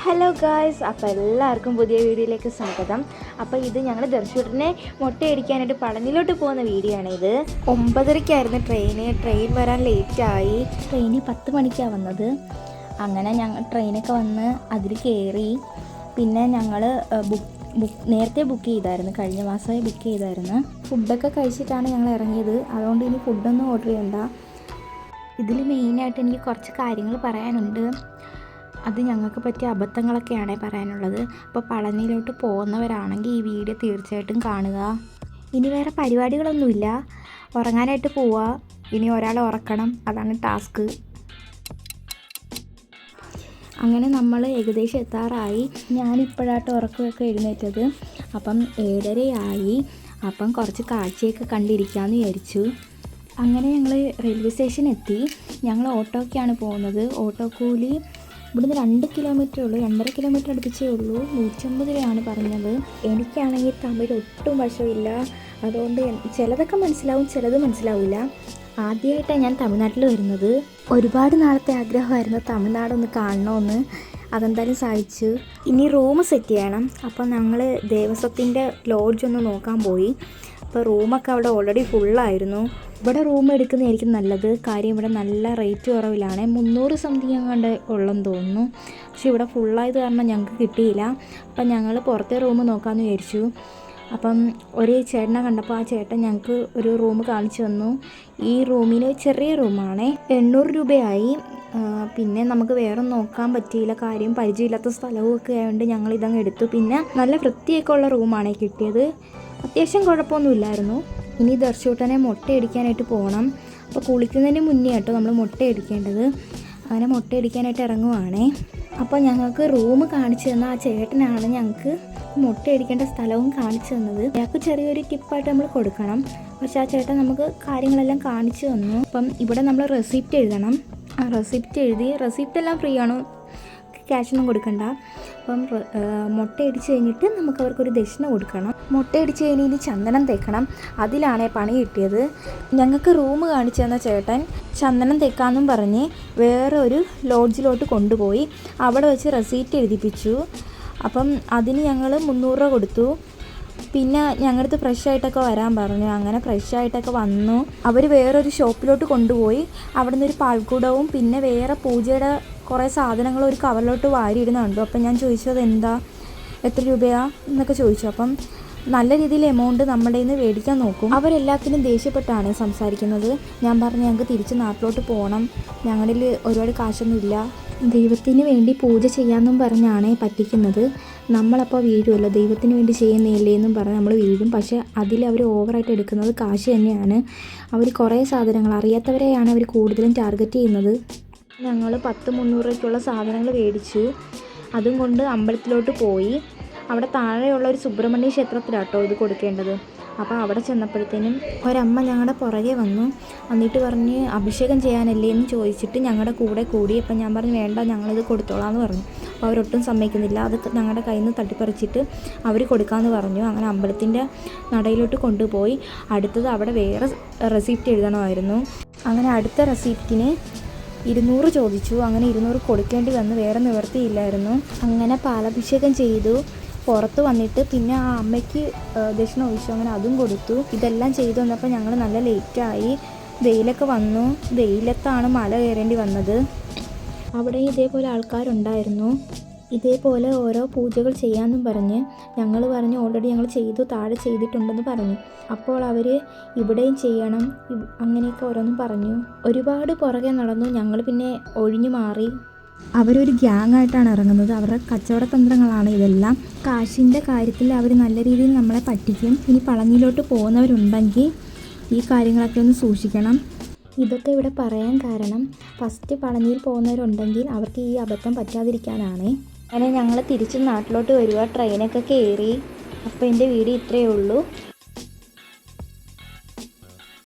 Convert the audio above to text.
Hello guys, അപ്പോൾ എല്ലാവർക്കും പുതിയ വീഡിയോയിലേക്ക് സ്വാഗതം. അപ്പോൾ ഇത് ഞങ്ങൾ ദർശുവിനെ മുട്ടയടിക്കാനായിട്ട് പളനിയിലോട്ട് പോകുന്ന വീഡിയോ ആണ്. ഇത് 9:30-ക്കായിരുന്നു ട്രെയിൻ വരാൻ ലേറ്റായി. ട്രെയിന് 10 മണിക്കാണ് വന്നത്. അങ്ങനെ ഞങ്ങൾ ട്രെയിനൊക്കെ വന്ന് അതിൽ കയറി. പിന്നെ ഞങ്ങൾ നേരത്തെ ബുക്ക് ചെയ്തായിരുന്നു, കഴിഞ്ഞ മാസമായി ബുക്ക് ചെയ്തായിരുന്നു. ഫുഡൊക്കെ കഴിച്ചിട്ടാണ് ഞങ്ങൾ ഇറങ്ങിയത്, അതുകൊണ്ട് ഇനി ഫുഡൊന്നും ഓർഡർ ചെയ്യണ്ട. ഇതിൽ മെയിനായിട്ട് എനിക്ക് കുറച്ച് കാര്യങ്ങൾ പറയാനുണ്ട്. അത് ഞങ്ങൾക്ക് പറ്റിയ അബദ്ധങ്ങളൊക്കെയാണ് പറയാനുള്ളത്. അപ്പോൾ പളനിയിലോട്ട് പോകുന്നവരാണെങ്കിൽ ഈ വീഡിയോ തീർച്ചയായിട്ടും കാണുക. ഇനി വേറെ പരിപാടികളൊന്നുമില്ല, ഉറങ്ങാനായിട്ട് പോവുക. ഇനി ഒരാളെ ഉറക്കണം, അതാണ് ടാസ്ക്. അങ്ങനെ നമ്മൾ ഏകദേശം എത്താറായി. ഞാനിപ്പോഴായിട്ട് ഉറക്കമൊക്കെ എഴുന്നേറ്റത്. അപ്പം 7:30 അപ്പം കുറച്ച് കാഴ്ചയൊക്കെ കണ്ടിരിക്കാമെന്ന് വിചാരിച്ചു. അങ്ങനെ ഞങ്ങൾ റെയിൽവേ സ്റ്റേഷനിൽ എത്തി. ഞങ്ങൾ ഓട്ടോയ്ക്കാണ് പോകുന്നത്. ഓട്ടോ കൂലി ഇവിടുന്ന് 2 കിലോമീറ്ററേ ഉള്ളൂ, 2.5 കിലോമീറ്റർ അടുപ്പിച്ചേ ഉള്ളൂ. 150 രൂപയാണ് പറഞ്ഞത്. എനിക്കാണെങ്കിൽ തമിഴ് ഒട്ടും വശമില്ല, അതുകൊണ്ട് ചിലതൊക്കെ മനസ്സിലാവും, ചിലത് മനസ്സിലാവില്ല. ആദ്യമായിട്ടാണ് ഞാൻ തമിഴ്നാട്ടിൽ വരുന്നത്. ഒരുപാട് നാളത്തെ ആഗ്രഹമായിരുന്നു തമിഴ്നാടൊന്ന് കാണണമെന്ന്. അതെന്തായാലും സാധിച്ചു. ഇനി റൂം സെറ്റ് ചെയ്യണം. അപ്പോൾ ഞങ്ങൾ ദേവസ്വത്തിൻ്റെ ലോഡ്ജ് ഒന്ന് നോക്കാൻ പോയി. അപ്പോൾ റൂമൊക്കെ അവിടെ ഓൾറെഡി ഫുള്ളായിരുന്നു. ഇവിടെ റൂം എടുക്കുന്നതായിരിക്കും നല്ലത്, കാര്യം ഇവിടെ നല്ല റേറ്റ് കുറവിലാണ്. 300 സംതിങ് അങ്ങാണ്ട് ഉള്ളെന്ന് തോന്നുന്നു. പക്ഷെ ഇവിടെ ഫുള്ളായത് കാരണം ഞങ്ങൾക്ക് കിട്ടിയില്ല. അപ്പം ഞങ്ങൾ പുറത്തെ റൂം നോക്കാമെന്ന് വിചാരിച്ചു. അപ്പം ഒരു ചേട്ടനെ കണ്ടപ്പോൾ ആ ചേട്ടൻ ഞങ്ങൾക്ക് ഒരു റൂം കാണിച്ചു തന്നു. ഈ റൂമിന് ചെറിയ റൂമാണ്, 800 രൂപയായി. പിന്നെ നമുക്ക് വേറെ നോക്കാൻ പറ്റിയില്ല, കാര്യം പരിചയമില്ലാത്ത സ്ഥലമൊക്കെ ആയതുകൊണ്ട് ഞങ്ങൾ ഇതങ്ങ് എടുത്തു. പിന്നെ നല്ല വൃത്തിയൊക്കെ ഉള്ള റൂമാണ് കിട്ടിയത്, അത്യാവശ്യം കുഴപ്പമൊന്നുമില്ലായിരുന്നു. ഇനി ദർശൂട്ടനെ മുട്ടയടിക്കാനായിട്ട് പോകണം. അപ്പോൾ കുളിക്കുന്നതിന് മുന്നേ ആട്ടോ നമ്മൾ മുട്ടയടിക്കേണ്ടത്. അങ്ങനെ മുട്ടയടിക്കാനായിട്ട് ഇറങ്ങുവാണേ. അപ്പോൾ ഞങ്ങൾക്ക് റൂം കാണിച്ചു തന്ന ആ ചേട്ടനാണ് ഞങ്ങൾക്ക് മുട്ടയടിക്കേണ്ട സ്ഥലവും കാണിച്ചു തന്നത്. ഞങ്ങൾക്ക് ചെറിയൊരു ടിപ്പായിട്ട് നമ്മൾ കൊടുക്കണം, പക്ഷേ ആ ചേട്ടൻ നമുക്ക് കാര്യങ്ങളെല്ലാം കാണിച്ചു തന്നു. അപ്പം ഇവിടെ നമ്മൾ റെസിപ്റ്റ് എഴുതണം. ആ റെസിപ്റ്റ് എഴുതി, റെസിപ്റ്റ് എല്ലാം ഫ്രീ ആണ്, ക്യാഷൊന്നും കൊടുക്കണ്ട. അപ്പം മുട്ടയടിച്ച് കഴിഞ്ഞിട്ട് നമുക്ക് അവർക്കൊരു ദക്ഷിണ കൊടുക്കണം. മുട്ടയടിച്ച് കഴിഞ്ഞ് ഇനി ചന്ദനം തേക്കണം. അതിലാണേ പണി കിട്ടിയത്. ഞങ്ങൾക്ക് റൂം കാണിച്ചു തന്ന ചേട്ടൻ ചന്ദനം തേക്കാമെന്നും പറഞ്ഞ് വേറെ ഒരു ലോഡ്ജിലോട്ട് കൊണ്ടുപോയി. അവിടെ വെച്ച് റെസീറ്റ് എഴുതിപ്പിച്ചു. അപ്പം അതിന് ഞങ്ങൾ 300 രൂപ കൊടുത്തു. പിന്നെ ഞങ്ങളടുത്ത് ഫ്രഷായിട്ടൊക്കെ വരാൻ പറഞ്ഞു. അങ്ങനെ ഫ്രഷായിട്ടൊക്കെ വന്നു. അവർ വേറൊരു ഷോപ്പിലോട്ട് കൊണ്ടുപോയി. അവിടെ നിന്നൊരു പാൽക്കൂടവും പിന്നെ വേറെ പൂജയുടെ കുറേ സാധനങ്ങൾ ഒരു കവറിലോട്ട് വാരിയിടുന്ന കണ്ടു. അപ്പം ഞാൻ ചോദിച്ചു അതെന്താ, എത്ര രൂപയാ എന്നൊക്കെ ചോദിച്ചു. അപ്പം നല്ല രീതിയിൽ എമൗണ്ട് നമ്മുടെ നിന്ന് മേടിക്കാൻ നോക്കും. അവരെല്ലാത്തിനും ദേഷ്യപ്പെട്ടാണ് സംസാരിക്കുന്നത്. ഞാൻ പറഞ്ഞു ഞങ്ങൾക്ക് തിരിച്ച് നാട്ടിലോട്ട് പോകണം, ഞങ്ങളിൽ ഒരുപാട് കാശൊന്നുമില്ല, ദൈവത്തിന് വേണ്ടി പൂജ ചെയ്യാമെന്നും പറഞ്ഞാണ് പറ്റിക്കുന്നത്. നമ്മളപ്പോൾ വീഴുമല്ലോ, ദൈവത്തിന് വേണ്ടി ചെയ്യുന്നില്ലേ എന്നും പറഞ്ഞ് നമ്മൾ വീഴും. പക്ഷേ അതിൽ അവർ ഓവറായിട്ട് എടുക്കുന്നത് കാശ് തന്നെയാണ്. അവർ കുറേ സാധനങ്ങൾ അറിയാത്തവരെയാണ് അവർ കൂടുതലും ടാർഗറ്റ് ചെയ്യുന്നത്. ഞങ്ങൾ 10-300 രൂപയ്ക്കുള്ള സാധനങ്ങൾ മേടിച്ചു. അതും കൊണ്ട് അമ്പലത്തിലോട്ട് പോയി. അവിടെ താഴെയുള്ള ഒരു സുബ്രഹ്മണ്യ ക്ഷേത്രത്തിലാട്ടോ ഇത് കൊടുക്കേണ്ടത്. അപ്പോൾ അവിടെ ചെന്നപ്പോഴത്തേനും ഒരമ്മ ഞങ്ങളുടെ പുറകെ വന്നു. എന്നിട്ട് പറഞ്ഞ് അഭിഷേകം ചെയ്യാനല്ലേ എന്ന് ചോദിച്ചിട്ട് ഞങ്ങളുടെ കൂടെ കൂടി. അപ്പം ഞാൻ പറഞ്ഞു വേണ്ട, ഞങ്ങളിത് കൊടുത്തോളാം എന്ന് പറഞ്ഞു. അപ്പോൾ അവരൊട്ടും സമ്മതിക്കുന്നില്ല. അത് ഞങ്ങളുടെ കയ്യിൽ നിന്ന് തട്ടിപ്പറിച്ചിട്ട് അവർ കൊടുക്കാമെന്ന് പറഞ്ഞു. അങ്ങനെ അമ്പലത്തിൻ്റെ നടയിലോട്ട് കൊണ്ടുപോയി. അടുത്തത് അവിടെ വേറെ റെസിപ്റ്റ് എഴുതണമായിരുന്നു. അങ്ങനെ അടുത്ത റെസിപ്റ്റിന് 200 ചോദിച്ചു. അങ്ങനെ 200 കൊടുക്കേണ്ടി വന്നു, വേറെ നിവർത്തിയില്ലായിരുന്നു. അങ്ങനെ പാലഭിഷേകം ചെയ്തു. പുറത്ത് വന്നിട്ട് പിന്നെ ആ അമ്മയ്ക്ക് ദക്ഷിണ ഒഴിച്ചു. അങ്ങനെ അതും കൊടുത്തു. ഇതെല്ലാം ചെയ്തു വന്നപ്പോൾ ഞങ്ങൾ നല്ല ലേറ്റായി. വെയിലൊക്കെ വന്നു. വെയിലത്താണ് മല കയറേണ്ടി വന്നത്. അവിടെ ഇതേപോലെ ആൾക്കാരുണ്ടായിരുന്നു. ഇതേപോലെ ഓരോ പൂജകൾ ചെയ്യാമെന്നും പറഞ്ഞ് ഞങ്ങൾ പറഞ്ഞു ഓൾറെഡി ഞങ്ങൾ ചെയ്തു, താഴെ ചെയ്തിട്ടുണ്ടെന്ന് പറഞ്ഞു. അപ്പോൾ അവർ ഇവിടെയും ചെയ്യണം, അങ്ങനെയൊക്കെ ഓരോന്നും പറഞ്ഞു. ഒരുപാട് പുറകെ നടന്നു. ഞങ്ങൾ പിന്നെ ഒഴിഞ്ഞു മാറി. അവരൊരു ഗ്യാങ്ങായിട്ടാണ് ഇറങ്ങുന്നത്. അവരുടെ കച്ചവട തന്ത്രങ്ങളാണ് ഇതെല്ലാം. കാശിൻ്റെ കാര്യത്തിൽ അവർ നല്ല രീതിയിൽ നമ്മളെ പറ്റിക്കും. ഇനി പളനിയിലോട്ട് പോകുന്നവരുണ്ടെങ്കിൽ ഈ കാര്യങ്ങളൊക്കെ ഒന്ന് സൂക്ഷിക്കണം. ഇതൊക്കെ ഇവിടെ പറയാൻ കാരണം ഫസ്റ്റ് പളനിയിൽ പോകുന്നവരുണ്ടെങ്കിൽ അവർക്ക് ഈ അബദ്ധം പറ്റാതിരിക്കാനാണ്. അങ്ങനെ ഞങ്ങൾ തിരിച്ച് നാട്ടിലോട്ട് വരിക. ട്രെയിനൊക്കെ കയറി. അപ്പോൾ എൻ്റെ വീഡിയോ ഇത്രയേ ഉള്ളൂ.